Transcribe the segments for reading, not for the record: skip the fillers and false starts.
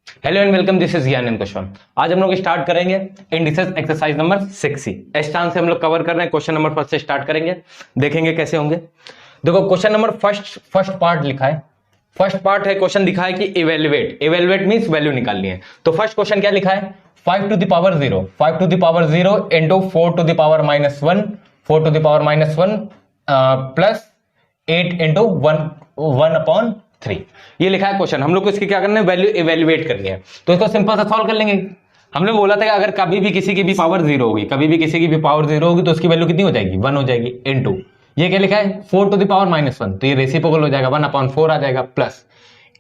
Hello and welcome, this is ज्ञान कुशवाहा। आज हम लोग स्टार्ट करेंगे इंडिसेस एक्सरसाइज नंबर 6C। इस चांस से हम लोग कवर कर रहे हैं। क्वेश्चन नंबर फर्स्ट से स्टार्ट करेंगे, देखेंगे कैसे होंगे। देखो क्वेश्चन नंबर फर्स्ट पार्ट लिखा है। फर्स्ट पार्ट है, क्वेश्चन दिखा है कि इवेल्युएट मींस वैल्यू निकालनी है। तो फर्स्ट क्वेश्चन क्या लिखा है, 5 to the power 0 into 4 to the power minus 1 plus 8 into 1/3। ये लिखा है क्वेश्चन। हम लोग को इसकी क्या करना है, वैल्यू इवेल्युएट करनी है। तो इसको सिंपल सा सॉल्व कर लेंगे। हमने बोला था कि अगर कभी भी किसी की भी पावर 0 होगी, तो उसकी वैल्यू कितनी हो जाएगी, 1 हो जाएगी। इनटू ये क्या लिखा है, 4 to the power -1, तो ये रेसिप्रोकल हो जाएगा, 1/4 आ जाएगा। प्लस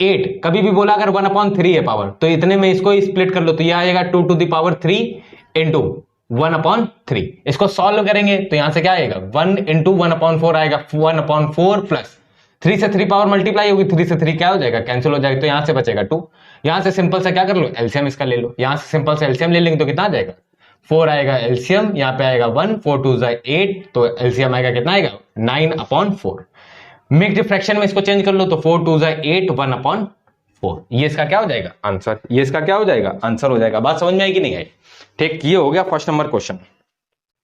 8, कभी भी बोला अगर 1/3 है पावर, तो इतने में इसको स्प्लिट कर लो, तो ये आएगा 2 to the power 3 इंटू 1/3। इसको सॉल्व करेंगे तो यहां से क्या आएगा, 1 इंटू 1/4 आएगा, 1/4 प्लस 3 से 3 पावर मल्टीप्लाई होगी, 3 से 3 क्या हो जाएगा, कैंसिल हो जाएगा। तो यहां से बचेगा 2। यहां से सिंपल से क्या कर लो, एलसीएम इसका ले लो। यहां से सिंपल से एलसीएम ले लेंगे तो कितना आ जाएगा, 4 आएगा एलसीएम, यहाँ पे आएगा 1, 4 2 8, तो एलसीएम आएगा कितना आएगा, 9/4। मिक्स्ड फ्रैक्शन में इसको चेंज कर लो, तो 4 2 8, 1/4। ये इसका क्या हो जाएगा, आंसर। ये इसका क्या हो जाएगा, आंसर हो जाएगा। बात समझ में आई कि नहीं आई? ठीक, ये हो गया first number question.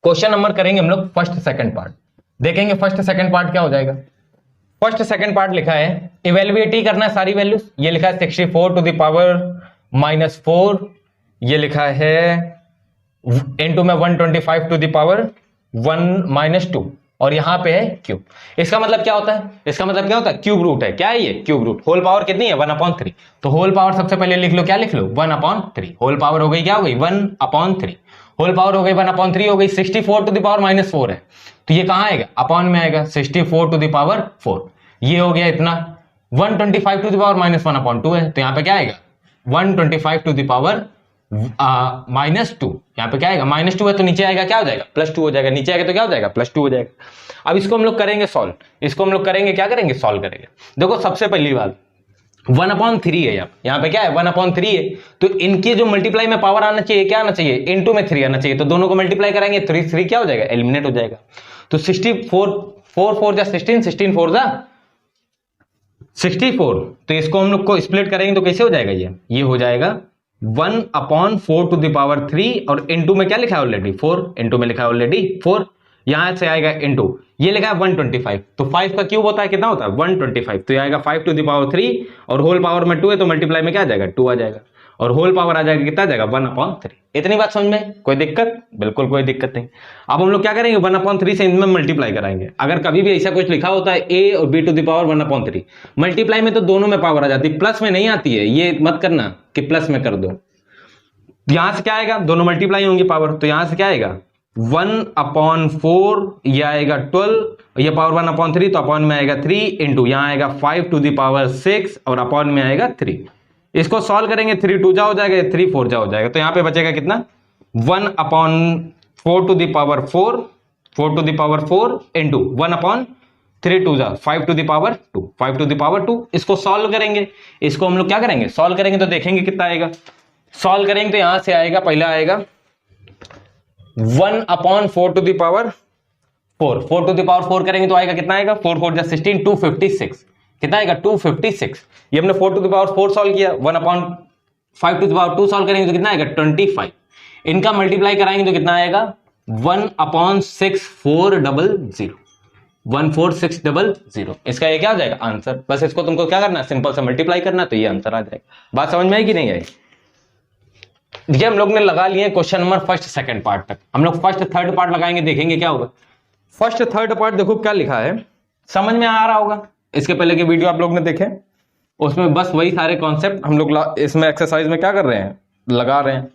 Question number करेंगे हम लोग फर्स्ट सेकंड पार्ट, देखेंगे फर्स्ट सेकंड पार्ट क्या हो जाएगा। फर्स्ट सेकंड पार्ट लिखा है, इवेल्युएट ही करना है सारी वैल्यूज। ये लिखा है 64 to the power -4, ये लिखा है इनटू में 125 to the power 1 - 2, और यहां पे है क्यूब। इसका मतलब क्या होता है, इसका मतलब क्या होता है, क्यूब रूट है। क्या है ये, क्यूब रूट। होल पावर कितनी है, 1/3। तो होल पावर सबसे पहले लिख लो, क्या लिख लो, 1/3। होल पावर हो गई, क्या हो गई, 1/3। होल पावर हो गई 1/3 हो गई। 64 to the power -4 है, तो ये कहां आएगा, अपॉन में आएगा, 64 to the power 4। ये हो गया इतना। 125 to the power -1/2 है, तो यहां पे क्या आएगा, 125 to the power -2। यहां पे क्या आएगा, -2 है, तो नीचे आएगा क्या हो जाएगा, +2 हो जाएगा। नीचे आएगा तो क्या हो जाएगा, +2 हो जाएगा। अब इसको हम लोग करेंगे सॉल्व। इसको हम लोग करेंगे, क्या करेंगे, सॉल्व करेंगे। देखो सबसे पहली बात, 1/3 है यहाँ पे क्या है, 1/3 है, तो इनके जो मल्टीप्लाई में पावर आना चाहिए, क्या आना चाहिए, इनटू में 3 आना चाहिए। तो दोनों को मल्टीप्लाई करेंगे, 3 क्या हो जाएगा, एलिमिनेट हो जाएगा। तो 64 4 4 जा 16, 16 4 जा 64। तो इसको हम लोग को स्प्लिट करेंगे तो कैसे हो जाएगा, ये हो जाएगा 1/4 to the power 3, और इनटू में क्या लिखा है ऑलरेडी, 4। इनटू में लिखा है ऑलरेडी 4, यहां से आएगा इनटू, ये लिखा है 125, तो 5 का क्यूब होता है, कितना होता है, 125। तो ये आएगा 5 to the power 3, और होल पावर में 2 है, तो मल्टीप्लाई में क्या आ जाएगा, 2 आ जाएगा, और होल पावर आ जाएगा, कितना आ जाएगा, 1/3। इतनी बात समझ में, कोई दिक्कत, बिल्कुल कोई दिक्कत नहीं। अब हम लोग क्या करेंगे, 1/3 से इनमें मल्टीप्लाई कराएंगे। अगर कभी भी ऐसा कुछ लिखा होता है a और b to the power 1/3, multiply में तो दोनों में पावर आ जाती है, प्लस में नहीं आती है। ये मत करना कि प्लस में कर दो। यहां से क्या आएगा, दोनों मल्टीप्लाई होंगी पावर, तो यहां से क्या आएगा, 1/4, ये आएगा 12, ये पावर 1/3, तो अपॉन में आएगा 3, इंटू यहां आएगा 5 to the power 6, और अपॉन में आएगा 3। इसको सॉल्व करेंगे, 3 2 जा हो जाएगा, 3 4 जा हो जाएगा। तो यहां पे बचेगा कितना, 1/4 to the power 4, 4 to the power 4 into 1/3 2 जा 5 to the power 2, 5 to the power 2। इसको सॉल्व करेंगे, इसको हम लोग क्या करेंगे, सॉल्व करेंगे, तो देखेंगे कितना आएगा। सॉल्व करेंगे तो यहां से आएगा, पहला आएगा 1/4 to the power 4, 4 to the power 4 करेंगे तो आएगा कितना आएगा, 4 4 जा 16, 256। कितना आएगा, 256। ये हमने 4 to the power 4 सॉल्व किया। 1/5 to the power 2 सॉल्व करेंगे तो कितना आएगा, 25। इनका मल्टीप्लाई कराएंगे तो कितना आएगा, 1/6400, 14600। इसका ये क्या हो जाएगा, आंसर। बस इसको तुमको क्या करना है, सिंपल से मल्टीप्लाई करना, तो ये आंसर आ जाएगा। बात समझ में आई कि नहीं आई? ये हम लोग ने लगा लिए question number first second part तक। हम लोग फर्स्ट थर्ड पार्ट लगाएंगे, देखेंगे क्या होगा। फर्स्ट थर्ड पार्ट देखो क्या लिखा है, समझ में आ रहा होगा। इसके पहले के वीडियो आप लोग ने देखे, उसमें बस वही सारे कॉन्सेप्ट हम लोग इसमें एक्सरसाइज में क्या कर रहे हैं, लगा रहे हैं।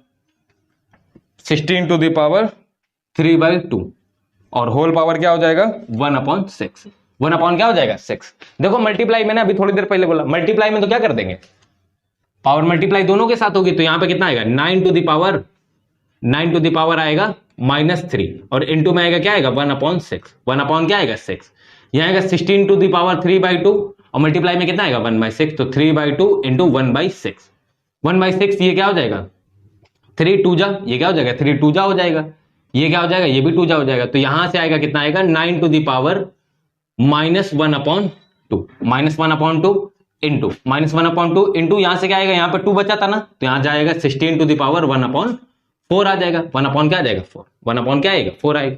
16 to the power 3/2, और होल पावर क्या हो जाएगा, 1/6। 1 क्या हो जाएगा, 6। देखो मल्टीप्लाई में ना, अभी थोड़ी देर पहले बोला, मल्टीप्लाई में तो क्या कर देंगे, पावर मल्टीप्लाई दोनों के साथ होगी। तो यहां पे कितना आएगा, 9 to the power आएगा -3, और इनटू में आएगा क्या आएगा, 1/6। 1 क्या आएगा, 6। यहां आएगा 16 to the power 3/2, और मल्टीप्लाई में कितना आएगा, 1/6। तो 3/2 इंटू 1/6, 1/6। ये क्या हो जाएगा, 3 2 जा, ये क्या हो जाएगा, 3 2 जा हो जाएगा। ये क्या हो जाएगा, ये भी 2 जा हो जाएगा। तो यहां से आएगा कितना आएगा, 9 to the power -1/2, -1/2 into -1/2 into यहां से क्या आएगा, यहाँ पे 2 बचा था ना, तो यहाँ जाएगा 16 टू द पावर 1/4 आ जाएगा। 1 अपॉन क्या आ जाएगा 4, 1 अपॉन क्या आएगा 4 आएगा।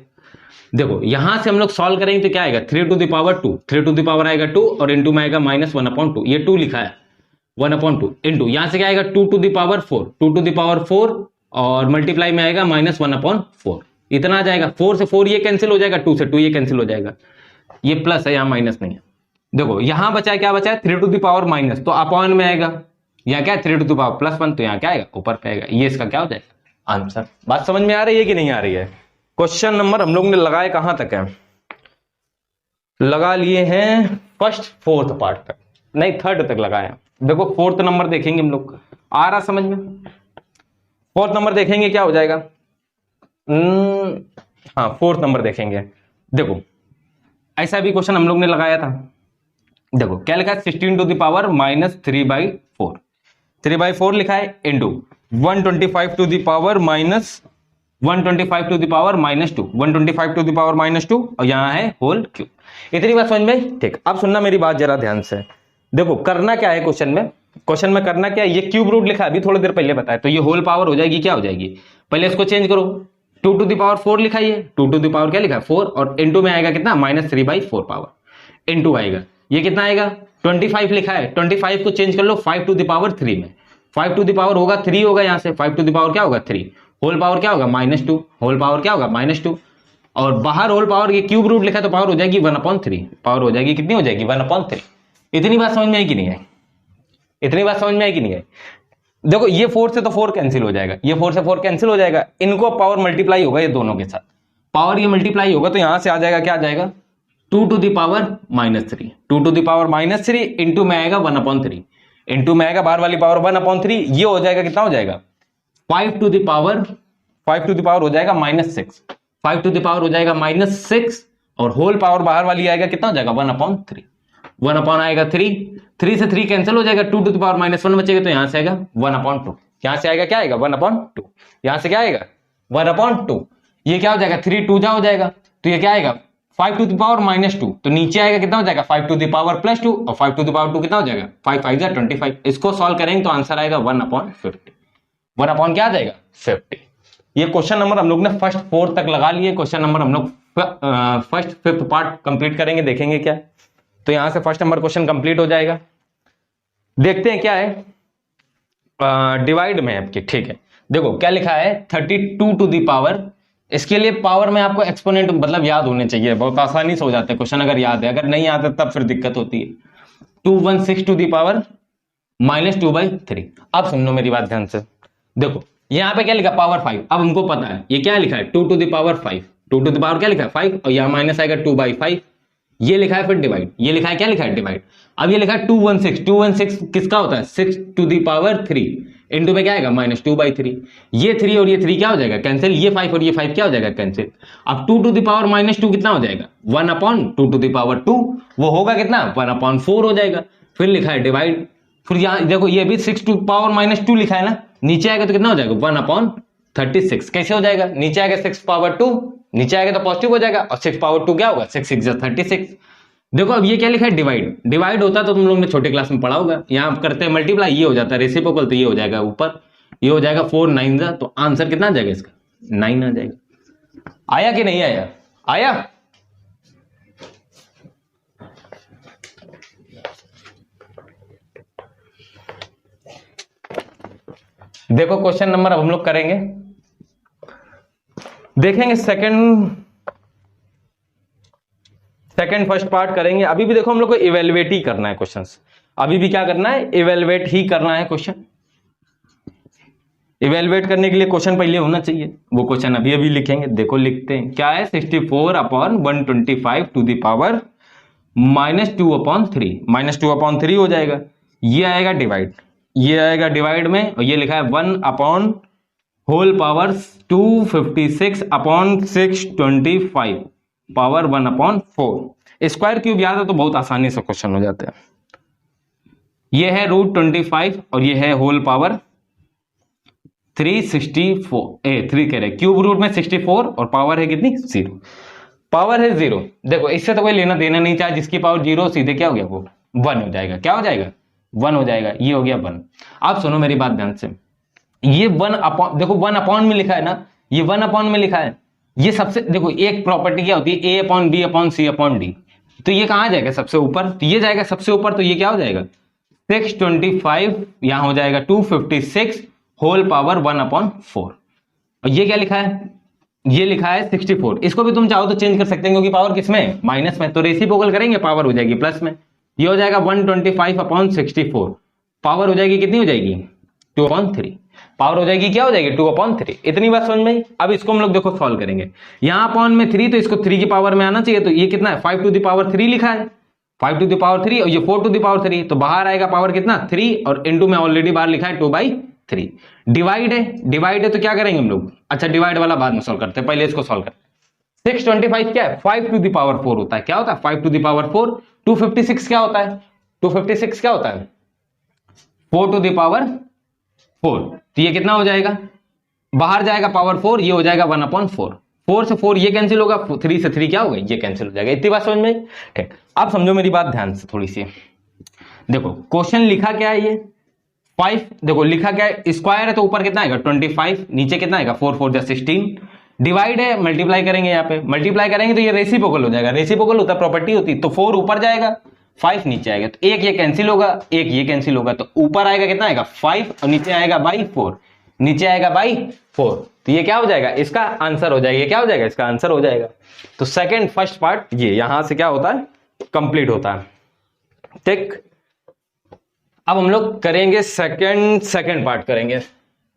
देखो यहां से हम लोग सॉल्व करेंगे तो क्या आएगा 3 to the power 2, 3 to the power आएगा 2 और इंटू में आएगा -1/2, ये 2 लिखा है 1/2 इंटू यहां से क्या आएगा 2 to the power 4, 2 to the power 4 और मल्टीप्लाई में आएगा -1/4, इतना आ जाएगा। 4 से 4 ये कैंसिल हो जाएगा, 2 से 2 ये कैंसिल हो जाएगा, ये प्लस है यहाँ माइनस नहीं है। देखो यहां बचा है, क्या बचा है 3 टू द पावर माइनस, तो अपॉन में आएगा, यहाँ क्या है 3 टू द पावर +1, तो यहाँ क्या आएगा ऊपर पे आएगा, ये इसका क्या हो जाएगा आंसर। बात समझ में आ रही है कि नहीं आ रही है। क्वेश्चन नंबर हम लोग ने लगाए कहां तक है, लगा लिए हैं फर्स्ट फोर्थ पार्ट तक, नहीं थर्ड तक लगाया। देखो फोर्थ नंबर देखेंगे हम लोग, आ रहा समझ में, फोर्थ नंबर देखेंगे क्या हो जाएगा। हाँ फोर्थ नंबर देखेंगे। देखो ऐसा भी क्वेश्चन हम लोग ने लगाया था। देखो क्या लिखा है 16 टू द पावर -3/4, 3/4 लिखा है into 125 to the power -125 to the power -2, 125 to the power -2 और यहाँ है होल क्यूब। इतनी बात समझ में, ठीक। अब सुनना मेरी बात जरा ध्यान से। देखो करना क्या है क्वेश्चन में करना क्या है, ये क्यूब रूट लिखा है अभी थोड़ी देर पहले बताया, तो ये होल पावर हो जाएगी, क्या हो जाएगी, पहले इसको चेंज करो, 2 टू द पावर 4 लिखा है, 2 टू द पावर क्या लिखा है 4 और इंटू में आएगा कितना -3/4 पावर, इंटू आएगा ये कितना आएगा 25 लिखा है, 25 को चेंज कर लो 5 टू द पावर 3 में, 5 टू द पावर होगा 3 होगा, यहाँ से 5 टू द पावर क्या होगा 3, होल पावर क्या होगा -2, होल पावर क्या होगा -2 और बाहर होल पावर, ये क्यूब रूट लिखा है तो पावर हो जाएगी 1/3, पावर हो जाएगी कितनी हो जाएगी 1/3। इतनी बात समझ में आई कि नहीं है, इतनी बात समझ में आई कि नहीं है। देखो ये 4 से तो 4 कैंसिल हो जाएगा, ये 4 से 4 कैंसिल हो जाएगा, इनको पावर मल्टीप्लाई होगा ये दोनों के साथ, पावर ये मल्टीप्लाई होगा तो यहां से आ जाएगा, क्या आ जाएगा 2 to the power -3, 2 to the power -3 into में आएगा 1/3, इंटू में आएगा बाहर वाली पावर 1/3, ये हो जाएगा कितना हो जाएगा 5 टू द पावर हो जाएगा -6, 5 टू द पावर हो जाएगा -6 और होल पावर बाहर वाली आएगा कितना हो जाएगा 1/3, 1 अपॉन आएगा 3 से 3 कैंसिल हो जाएगा, 2 टू द पावर -1 बचेगा तो यहां से आएगा 1/2, यहां से आएगा क्या आएगा 1/2, यहां से क्या आएगा 1/2, ये क्या हो जाएगा 3 2 जा हो जाएगा, तो ये क्या आएगा 5 टू द पावर -2, तो नीचे आएगा कितना हो जाएगा 5 टू द पावर +2 और 5 टू द पावर 2 कितना हो जाएगा 5 5 जा 25, इसको सॉल्व करेंगे तो आंसर आएगा 1/50, 1 अपॉन क्या आ जाएगा 50। ये क्वेश्चन नंबर हम लोग ने फर्स्ट फोर्थ तक लगा लिए, क्वेश्चन नंबर हम लोग फर्स्ट फिफ्थ पार्ट कंप्लीट करेंगे, देखेंगे क्या, तो यहां से फर्स्ट नंबर क्वेश्चन कंप्लीट हो जाएगा। देखते हैं क्या है डिवाइड में आपके, ठीक है। देखो क्या लिखा है 32 टू दी पावर, इसके लिए पावर में आपको एक्सपोनेंट मतलब याद होने चाहिए, बहुत आसानी से हो जाते हैं क्वेश्चन अगर याद है, अगर नहीं आता तब फिर दिक्कत होती है। 216 टू दी पावर -2/3। अब सुन लो मेरी बात ध्यान से, देखो यहाँ पे क्या लिखा पावर 5, अब हमको पता है ये क्या लिखा है 2 to the power 5, 2 to the power क्या लिखा है 5 और यहाँ माइनस आएगा 2/5, ये लिखा है फिर डिवाइड, ये लिखा है क्या लिखा है डिवाइड। अब ये लिखा है 216 किसका होता है 6 टू द पावर 3 इंटू में क्या आएगा -2/3, ये 3 और ये 3 क्या हो जाएगा कैंसिल, ये 5 और ये 5 क्या हो जाएगा कैंसिल। अब 2 टू द पावर -2 कितना हो जाएगा 1/2 टू द पावर 2, वो होगा कितना 1/4 हो जाएगा। फिर लिखा है डिवाइड, फिर यहाँ देखो ये भी 6 टू पावर -2 लिखा है ना, नीचे आएगा तो कितना हो जाएगा 1/36, कैसे हो जाएगा नीचे आएगा 6 पावर 2, नीचे आएगा तो पॉजिटिव हो जाएगा और 6 पावर 2 क्या होगा 6 6 36। देखो अब ये क्या लिखा है डिवाइड, डिवाइड होता तो तुम लोग ने छोटे क्लास में पढ़ा होगा, यहाँ करते हैं मल्टीप्लाई, ये हो जाता है रेसिप्रोकल तो ये हो जाएगा ऊपर, ये हो जाएगा 4 9 जा, तो आंसर कितना आ जाएगा इसका 9 आ जाएगा। आया कि नहीं आया, आया। देखो क्वेश्चन नंबर अब हम लोग करेंगे, देखेंगे सेकंड फर्स्ट पार्ट करेंगे। अभी भी देखो हम लोग को इवेलुएट ही करना है क्वेश्चंस, अभी भी क्या करना है इवेलुएट ही करना है क्वेश्चन। इवेलुएट करने के लिए क्वेश्चन पहले होना चाहिए, वो क्वेश्चन अभी अभी लिखेंगे। देखो लिखते हैं क्या है 64/125 टू द पावर -2/3, -2/3 हो जाएगा, ये आएगा डिवाइड, ये आएगा डिवाइड में और ये लिखा है 1 whole power 256/625 power 1/4। Square cube याद है तो बहुत आसानी से क्वेश्चन हो जाते हैं। ये है √25 और ये है होल पावर 364 3 कह रहे क्यूब रूट में 64 और पावर है कितनी 0, पावर है 0। देखो इससे तो कोई लेना देना नहीं, चाहे जिसकी पावर 0 सीधे क्या हो गया वो 1 हो जाएगा, क्या हो जाएगा 1 हो जाएगा, ये हो गया 1। अब सुनो मेरी बात ध्यान से, ये 1 अपॉन, देखो 1 अपॉन में लिखा है ना, ये 1 अपॉन में लिखा है, ये सबसे, देखो एक प्रॉपर्टी क्या होती है, a upon b upon c upon d, तो ये कहां जाएगा सबसे ऊपर, तो ये जाएगा सबसे ऊपर, तो ये क्या हो जाएगा 625, यहां हो जाएगा 256 होल पावर 1 अपॉन 4। और ये क्या लिखा है, ये लिखा है 64, इसको भी तुम चाहो तो चेंज कर सकते हैं क्योंकि पावर किसमें है, माइनस में, तो रेसिप्रोकल करेंगे पावर हो जाएगी प्लस में, ये हो जाएगा 125 अपॉन 64, पावर हो जाएगी कितनी हो जाएगी 2 अपॉन 3, पावर हो जाएगी क्या हो जाएगी 2 अपॉन 3। इतनी बात समझ में आई। अब इसको हम लोग देखो सॉल्व करेंगे, यहां अपॉन में 3 तो इसको 3 की पावर में आना चाहिए, तो ये कितना है 5 टू द पावर 3 लिखा है, 5 टू द पावर 3 और ये 4 टू द पावर 3, तो बाहर आएगा पावर कितना 3 और इनटू में ऑलरेडी बाहर लिखा है 2/3। डिवाइड है तो क्या करेंगे हम लोग, अच्छा डिवाइड वाला बाद में सॉल्व करते हैं, पहले इसको सॉल्व करते हैं। 625 क्या है 5 टू द पावर 4 होता है, क्या होता है 5 टू द पावर 4। 256 क्या होता है, 256 क्या होता है 4 टू द पावर 4, तो ये कितना हो जाएगा, बाहर जाएगा पावर 4, ये हो जाएगा 1 अपॉन 4, 4 से 4 ये कैंसिल होगा, 3 से 3 क्या होगा, ये कैंसिल हो जाएगा। इतनी बात समझ में, ठीक। अब समझो मेरी बात ध्यान से थोड़ी सी, देखो क्वेश्चन लिखा क्या है, ये 5, देखो लिखा क्या है, स्क्वायर है तो ऊपर कितना आएगा 25, नीचे कितना आएगा 4 4 16, डिवाइड है मल्टीप्लाई करेंगे, यहाँ पे मल्टीप्लाई करेंगे तो ये रेसिप्रोकल हो जाएगा, रेसिप्रोकल होता प्रॉपर्टी होती, तो 4 ऊपर जाएगा 5 नीचे आएगा, तो एक ये कैंसिल होगा, एक ये कैंसिल होगा, तो ऊपर आएगा कितना आएगा 5 और नीचे आएगा बाई 4, नीचे आएगा बाई 4, तो ये क्या हो जाएगा इसका आंसर हो जाएगा, ये क्या हो जाएगा इसका आंसर हो जाएगा। तो सेकंड फर्स्ट पार्ट ये यहां से क्या होता है कंप्लीट होता है, ठीक। अब हम लोग करेंगे सेकंड पार्ट करेंगे,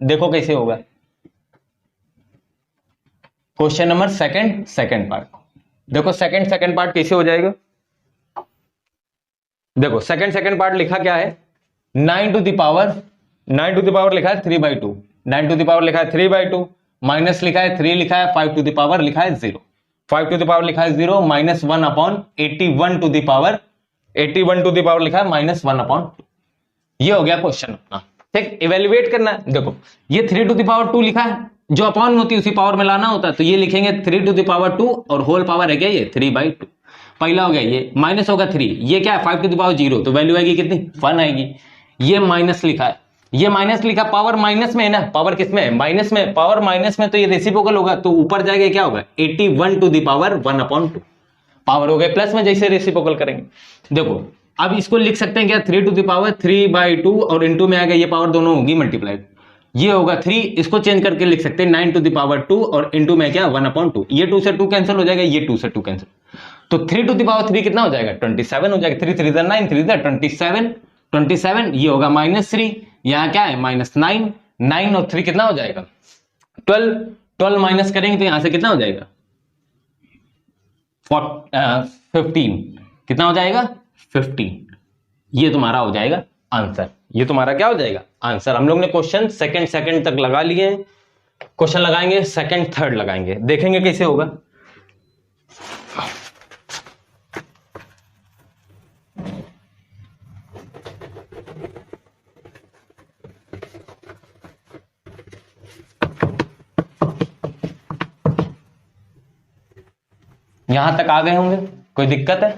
देखो कैसे होगा क्वेश्चन नंबर सेकंड पार्ट। देखो सेकंड पार्ट कैसे हो जाएगा, देखो सेकंड पार्ट लिखा क्या है 9 टू द पावर लिखा है 3/2, 9 टू द पावर लिखा है 3/2, माइनस लिखा है 3 लिखा है, 5 टू द पावर लिखा है 0, 5 टू द पावर लिखा है 0, minus 1 upon 81 to the power, 81 to the power लिखा है माइनस 1 अपॉन, ये हो गया क्वेश्चन अपना, ठीक। इवेल्युएट करना है, देखो ये 3 टू द पावर 2 लिखा है, जो अपॉन होती है उसी पावर में लाना होता है, तो ये लिखेंगे 3 टू द पावर 2 और होल पावर है क्या ये 3/2, पहला हो गया, ये माइनस होगा 3, ये क्या है 5 टू द पावर 0, तो वैल्यू आएगी कितनी 1 आएगी, ये माइनस लिखा है, ये माइनस लिखा, पावर माइनस में है ना, पावर किसमें है माइनस में, पावर माइनस में, तो ये रेसिप्रोकल होगा, तो ऊपर जाएगा क्या होगा 81 टू द पावर 1/2, पावर हो गए प्लस में जैसे रेसिप्रोकल करेंगे। देखो अब इसको लिख सकते हैं क्या 3 टू द पावर 3/2 और इनटू में आएगा, ये पावर दोनों होगी मल्टीप्लाई, ये होगा 3, इसको चेंज करके लिख सकते हैं 9 टू द पावर 2 और इनटू में क्या 1/2, ये 2 से 2 कैंसिल हो जाएगा, ये 2 से 2 कैंसिल, तो 3 टू द पावर 3 कितना हो जाएगा 27 हो जाएगा, 3 3 9 3 27, ये होगा -3, यहाँ क्या है -9, 9 और 3 कितना हो जाएगा 12, 12 माइनस करेंगे तो यहां से कितना हो जाएगा 15, कितना हो जाएगा 15, ये तुम्हारा हो जाएगा आंसर, ये तुम्हारा क्या हो जाएगा आंसर। हम लोग ने क्वेश्चन सेकंड तक लगा लिए, क्वेश्चन लगाएंगे सेकंड थर्ड लगाएंगे, देखेंगे कैसे होगा। यहां तक आ गए होंगे, कोई दिक्कत है?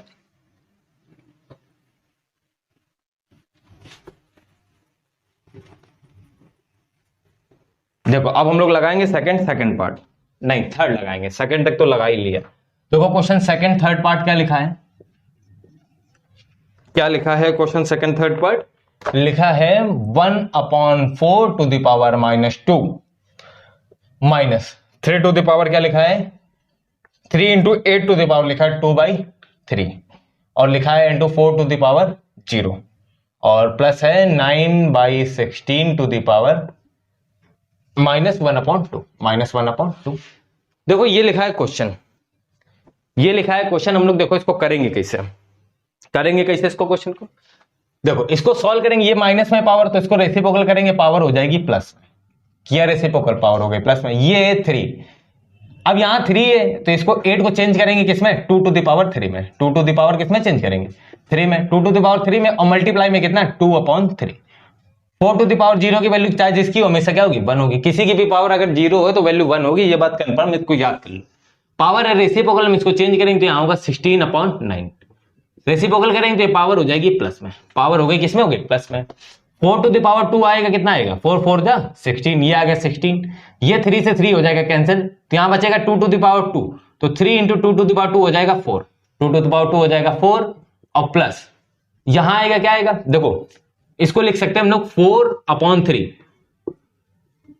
देखो अब हम लोग लगाएंगे सेकंड पार्ट, नहीं थर्ड लगाएंगे, सेकंड तक तो लगा ही लिया। देखो क्वेश्चन सेकंड थर्ड पार्ट क्या लिखा है, क्या लिखा है क्वेश्चन सेकंड थर्ड पार्ट, लिखा है 1/4 to the power -2 minus 3 to the power क्या लिखा है 3 इंटू 8 टू द पावर लिखा है 2/3 और लिखा है इंटू 4 टू द पावर 0 और प्लस है 9/16 टू द पावर -1/2। देखो ये लिखा है क्वेश्चन, ये लिखा है क्वेश्चन, हम लोग देखो इसको करेंगे कैसे इसको क्वेश्चन को, देखो इसको सॉल्व करेंगे, ये माइनस में पावर तो इसको रेसिप्रोकल करेंगे, पावर हो जाएगी प्लस में, किया रेसिप्रोकल पावर हो गई प्लस में, ये है 3, अब यहां 3 है तो इसको 8 को चेंज करेंगे किसमें 2 टू द पावर 3 में, 2 टू द पावर किसमें चेंज करेंगे 3 में, 2 टू द पावर 3 में और मल्टीप्लाई में कितना 2/3, 4 टू द पावर 0 की वैल्यू चाहे जिसकी हो हमेशा क्या होगी 1 होगी, किसी की भी पावर अगर 0 हो तो वैल्यू 1 होगी, ये बात कंफर्म, इसको याद कर लो। पावर है रेसिप्रोकल में इसको चेंज करेंगे तो यहां होगा 16/9, रेसिप्रोकल करेंगे तो ये पावर हो जाएगी प्लस में, पावर हो गई किसमें, हो गई प्लस में। 4 टू द पावर 2 आएगा, कितना आएगा, 4 4 जा 16, ये आ गया 16, ये 3 से 3 हो जाएगा कैंसिल, तो यहां बचेगा 2 टू द पावर 2, तो 3 इंटू 2 टू द पावर 2 हो जाएगा 4, 2 टू द पावर 2 हो जाएगा 4, और प्लस यहां आएगा, क्या आएगा, देखो इसको लिख सकते हैं हम लोग 4/3,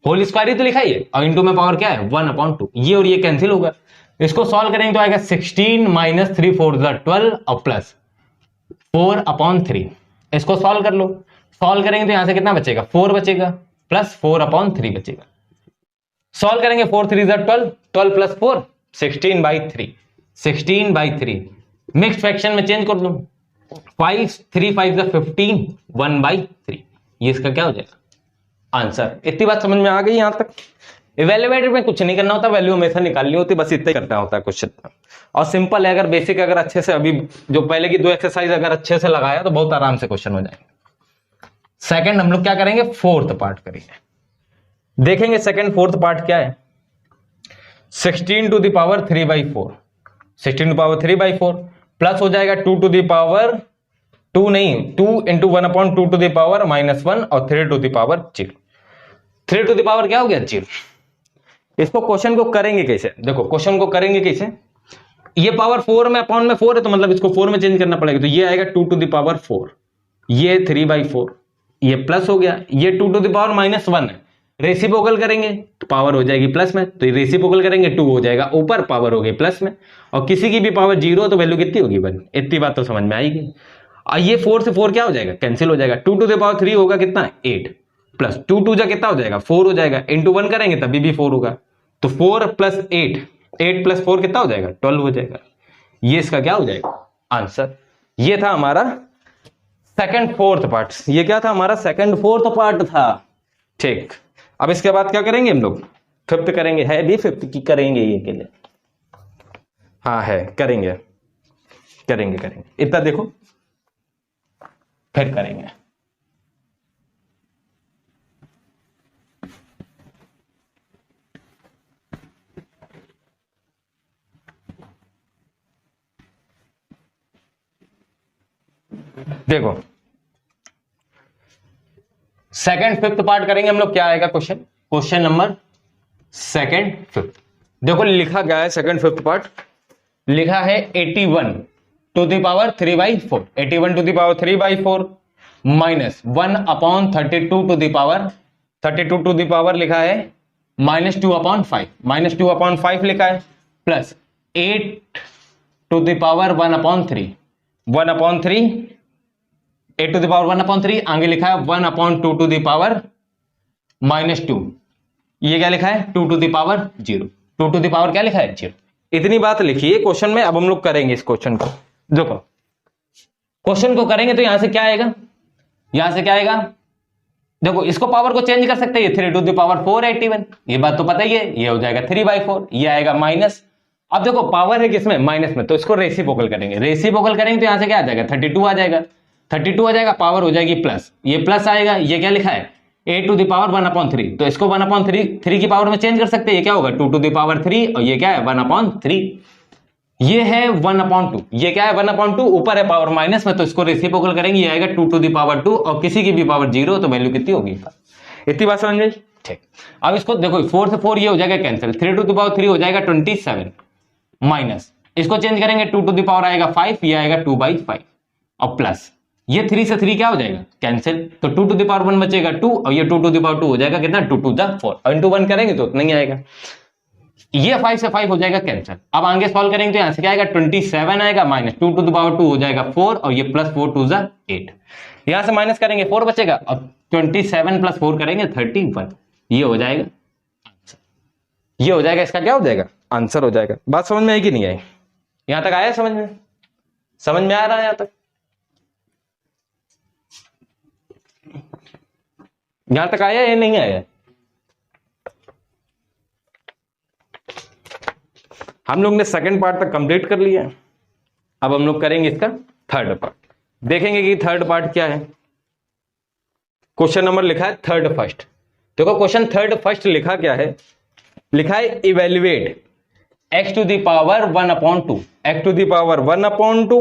होल स्क्वायर ही तो लिखा ही है, और इंटू में पावर क्या है 1/2, ये और ये कैंसिल होगा। इसको सॉल्व करेंगे तो आएगा 16 माइनस 3 4 12 और प्लस 4/3। इसको सॉल्व कर लो, सॉल्व करेंगे तो यहां से कितना बचेगा, 4 बचेगा प्लस 4/3 बचेगा। सॉल्व करेंगे 4 3 12, 12 प्लस 4 16/3, 16/3। मिक्स्ड फ्रैक्शन में चेंज कर दो, 5 3 5 15, 1/3, ये इसका क्या हो जाएगा आंसर। इतनी बात समझ में आ गई यहां तक। इवेल्युएटर में कुछ नहीं करना होता, वैल्यू हमेशा निकालनी होती, बस इतना ही करना होता है क्वेश्चन, और सिंपल है। अगर बेसिक अगर अच्छे से अभी जो पहले की 2 एक्सरसाइज अगर अच्छे से लगाया तो बहुत आराम से क्वेश्चन हो जाएंगे। सेकंड हम लोग क्या करेंगे, फोर्थ पार्ट करेंगे, देखेंगे सेकंड फोर्थ पार्ट क्या है। 16 to the power 3/4, 16 to power 3/4 plus हो जाएगा 2 टू द पावर 2 नहीं 2 इंटू 1/2 टू द पावर -1 और 3 to the power 0, 3 to the power क्या हो गया 0। इसको क्वेश्चन को करेंगे कैसे, देखो क्वेश्चन को करेंगे कैसे, ये पावर 4 में अपॉन में 4 है, तो मतलब इसको 4 में चेंज करना पड़ेगा, तो ये आएगा 2 टू द पावर 4, ये 3/4, ये प्लस हो गया, ये 2 टू द पावर -1 है, रेसिप्रोकल करेंगे तो पावर हो जाएगी प्लस में, तो ये रेसिप्रोकल करेंगे 2 हो जाएगा ऊपर, पावर हो गई प्लस में, और किसी की भी पावर 0 तो वैल्यू कितनी होगी 1। इतनी बात तो समझ में आएगी। और ये 4 से 4 क्या हो जाएगा, कैंसिल हो जाएगा, 2 टू द पावर 3 होगा कितना 8, प्लस 2 2 जा कितना हो जाएगा 4 हो जाएगा, इंटू 1 करेंगे तभी भी 4 होगा, तो 4 प्लस 8, 8 प्लस 4 कितना हो जाएगा 12 हो जाएगा, ये इसका क्या हो जाएगा आंसर। ये था हमारा सेकंड फोर्थ पार्ट, ये क्या था हमारा सेकंड फोर्थ पार्ट था। ठीक, अब इसके बाद क्या करेंगे हम लोग, फिफ्थ करेंगे, है भी फिफ्थ की करेंगे ये के लिए, हाँ है करेंगे करेंगे करेंगे, इतना देखो फिर करेंगे। देखो सेकंड फिफ्थ पार्ट करेंगे हम लोग, क्या आएगा question, question number second fifth. देखो लिखा गया है सेकंड फिफ्थ पार्ट, लिखा है 81 to the power 3/4, 81 to the power 3/4 minus 1/32 to the power 32 to the power लिखा है -2/5, -2/5 लिखा है, plus 8 to the power 1/3, 1/3, 8 to the power 1/3, आगे लिखा है 1/2 टू द पावर -2, ये क्या लिखा है 2 to the power 0, 2 to the power क्या लिखा है 0। इतनी बात लिखी है क्वेश्चन में। अब हम लोग करेंगे इस क्वेश्चन को, देखो क्वेश्चन को करेंगे तो यहां से क्या आएगा, यहां से क्या आएगा, देखो इसको पावर को चेंज कर सकते हैं, 3 टू द पावर 481, ये बात तो पता ही है, ये हो जाएगा 3/4, ये आएगा माइनस। अब देखो पावर है किसमें माइनस में, तो इसको रेसिप्रोकल करेंगे, रेसिप्रोकल करेंगे तो यहां से क्या आ जाएगा 32 आ जाएगा, 32 आ जाएगा, पावर हो जाएगी प्लस, ये प्लस आएगा, ये क्या लिखा है 8 टू द पावर 1/3, तो इसको 1/3 की पावर में चेंज कर सकते हैं, ये क्या होगा 2 टू द पावर 3, और ये क्या है 1/3, ये है 1/2, ये क्या है 1/2, ऊपर है पावर माइनस में, तो इसको रेसिप्रोकल करेंगे, ये आएगा 2 टू द पावर 2, और किसी की भी पावर 0 तो वैल्यू कितनी होगी, इतनी बात समझ गई। ठीक, अब इसको देखो 4 से 4 ये हो जाएगा कैंसिल, 3 टू द पावर 3 हो जाएगा 27, माइनस इसको चेंज करेंगे 2 टू द पावर आएगा 5, ये आएगा 2/5, और प्लस ये 3 से 3 क्या हो जाएगा कैंसिल, तो 2 टू द पावर 1 बचेगा 2, और ये 2 टू द पावर 2 हो जाएगा कितना 2 टू द 4, और इंटू 1 करेंगे तो नहीं आएगा, ये 5 से 5 हो जाएगा कैंसिल। अब आगे सॉल्व करेंगे तो यहां से क्या आएगा 27 आएगा, माइनस 2 टू द पावर 2 हो जाएगा 4, और ये प्लस 4 टू द 8, यहां से माइनस करेंगे 4 बचेगा, अब 27 प्लस 4 करेंगे 31, ये हो जाएगा आंसर, ये हो जाएगा इसका क्या हो जाएगा आंसर हो जाएगा। बात समझ में आई कि नहीं आई, यहां तक आया समझ में, समझ में आ रहा है यहां तक, यहां तक आया या नहीं आया। हम लोग ने सेकंड पार्ट तक कंप्लीट कर लिया, अब हम लोग करेंगे इसका थर्ड पार्ट, देखेंगे कि थर्ड पार्ट क्या है। क्वेश्चन नंबर लिखा है थर्ड फर्स्ट, देखो क्वेश्चन थर्ड फर्स्ट लिखा क्या है, लिखा है evaluate x to the power 1/2, x to the power 1/2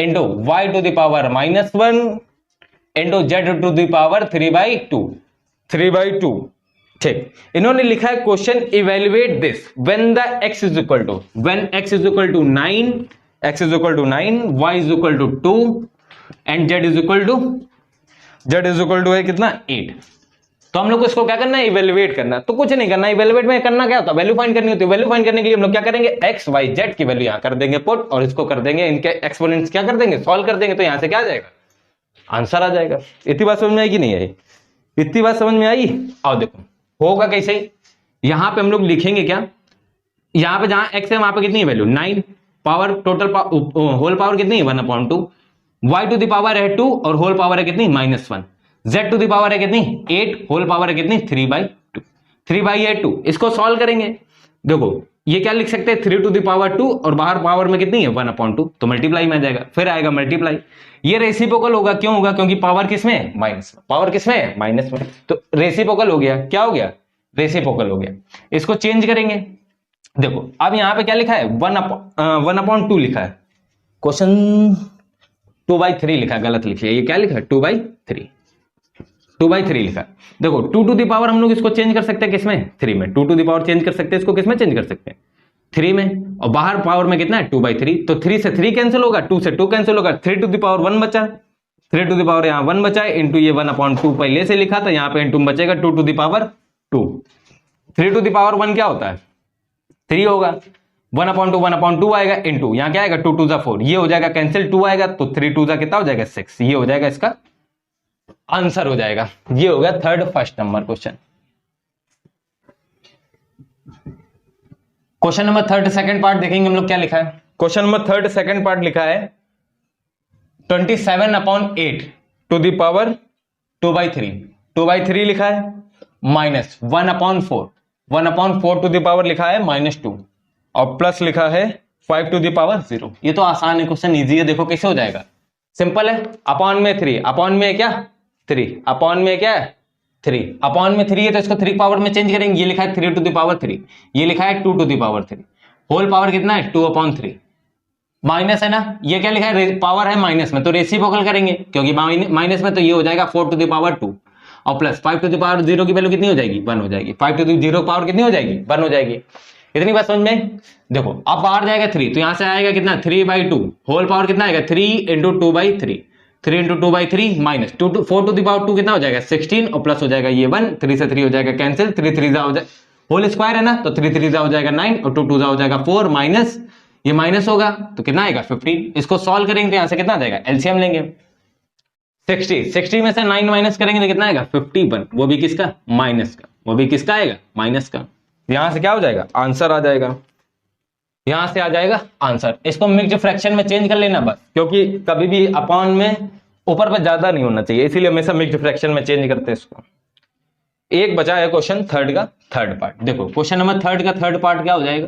into y to the power -1 into z to the power 3/2 3/2। ठीक, इन्होंने लिखा है question evaluate this when the x is equal to 9, x is equal to 9, y is equal to 2 and z is equal to है कितना 8। तो हम लोग को इसको क्या करना है, इवेल्युएट करना है। तो कुछ नहीं करना, इवेल्युएट में करना क्या होता है, वैल्यू फाइंड करनी होती है। वैल्यू फाइंड करने के लिए हम लोग क्या करेंगे, x y z की वैल्यू यहां कर देंगे पुट, और इसको कर देंगे, इनके एक्सपोनेंट्स क्या कर देंगे, सॉल्व कर देंगे। तो यहां से क्या आ जाएगा, आंसर आ जाएगा। इतनी बात समझ में आई कि नहीं आई, इतनी बात समझ में आई। आओ देखो होगा कैसे, यहां पे हम लोग लिखेंगे क्या, यहां पे जहां x है वहां पे कितनी है value 9, power total whole power कितनी है 1/2, y टू द पावर है 2 और होल पावर है कितनी -1, z टू द पावर है कितनी 8, होल पावर है कितनी 3/2, 3/2। इसको सॉल्व करेंगे, देखो ये क्या लिख सकते हैं 3 टू द पावर 2 और बाहर पावर में कितनी है 1/2, तो मल्टीप्लाई में आ जाएगा, फिर आएगा मल्टीप्लाई। ये रेसिप्रोकल होगा, क्यों होगा, क्योंकि पावर किसमें है माइनस में, पावर किसमें है माइनस में, तो रेसिप्रोकल हो गया। क्या हो गया, रेसिप्रोकल हो गया। इसको चेंज करेंगे, देखो अब यहां पे क्या लिखा है 1/2 लिखा है, क्वेश्चन 2/3 लिखा है, गलत लिखिए, ये क्या लिखा है 2/3 लिखा है। देखो 2 टू द पावर हम लोग इसको चेंज कर सकते हैं किसमें 3 में, 2 टू द पावर चेंज कर सकते हैं, इसको किसमें चेंज कर सकते हैं 3 में, और बाहर पावर में कितना है 2/3, तो 3 से 3 कैंसिल होगा, 2 से 2 कैंसिल होगा, 3 टू द पावर 1 बचा, 3 टू द पावर यहाँ 1 बचा है, इंटू ये 1/2 पहले से लिखा था, यहाँ पे इंटू बचेगा 2 to the power 2, 3 to the power 1 क्या होता है 3 होगा, 1/2 आएगा, इंटू यहाँ क्या आएगा 2 2 4, ये हो जाएगा कैंसिल, 2 आएगा तो 3 2 कितना हो जाएगा 6, ये हो जाएगा इसका आंसर हो जाएगा। ये हो गया first number question. Question number 3 second part देखेंगे हम लोग क्या लिखा है। क्वेश्चन नंबर 3 सेकंड पार्ट लिखा है 27/8 टू द पावर 2/3 लिखा है, माइनस 1/4 टू द पावर लिखा है -2 और प्लस लिखा है 5 टू द पावर 0। ये तो आसान है क्वेश्चन, इजी है। देखो कैसे हो जाएगा, सिंपल है, अपॉन में 3, अपॉन में क्या 3, अपॉन में क्या है 3, अपॉन में 3 है तो इसको 3 पावर में चेंज करेंगे, ये लिखा है 3 टू द पावर 3, ये लिखा है 2 to the power 3, whole power कितना है 2/3, माइनस है ना, ये क्या लिखा है पावर है माइनस में, तो रेसिप्रोकल करेंगे क्योंकि माइनस में, तो ये हो जाएगा 4 टू द पावर 2 और प्लस 5 टू द पावर 0 की वैल्यू कितनी हो जाएगी 1 हो जाएगी, 5 टू द 0 पावर कितनी हो जाएगी 1 हो जाएगी। इतनी बात समझ में। देखो अब बाहर जाएगा 3, तो यहां से आएगा कितना 3/2, होल पावर कितना आएगा 3 into 2/3, 3 into 2/3 minus 4 to the power 2 कितना हो जाएगा 16 और प्लस हो जाएगा ये 1, 3 से 3 हो जाएगा कैंसिल, 3 3 हो जाएगा होल स्क्वायर है ना, तो 3 3 हो जाएगा 9 और 2 2 हो जाएगा 4, माइनस ये माइनस होगा तो कितना आएगा 15। इसको सॉल्व करेंगे तो यहां से कितना आ जाएगा, एलसीएम लेंगे 60 में से 9 माइनस करेंगे तो कितना आएगा 51, वो भी किसका माइनस का, वो भी किसका आएगा माइनस का। यहां से क्या हो जाएगा आंसर आ जाएगा, यहां से आ जाएगा आंसर। इसको मिक्स्ड फ्रैक्शन में चेंज कर लेना बस, क्योंकि कभी भी अपॉन में ऊपर पर ज्यादा नहीं होना चाहिए, इसीलिए हमेशा मिक्स्ड फ्रैक्शन में चेंज करते हैं इसको। एक बचा है क्वेश्चन 3 का थर्ड पार्ट। देखो क्वेश्चन नंबर 3 का थर्ड पार्ट क्या हो जाएगा,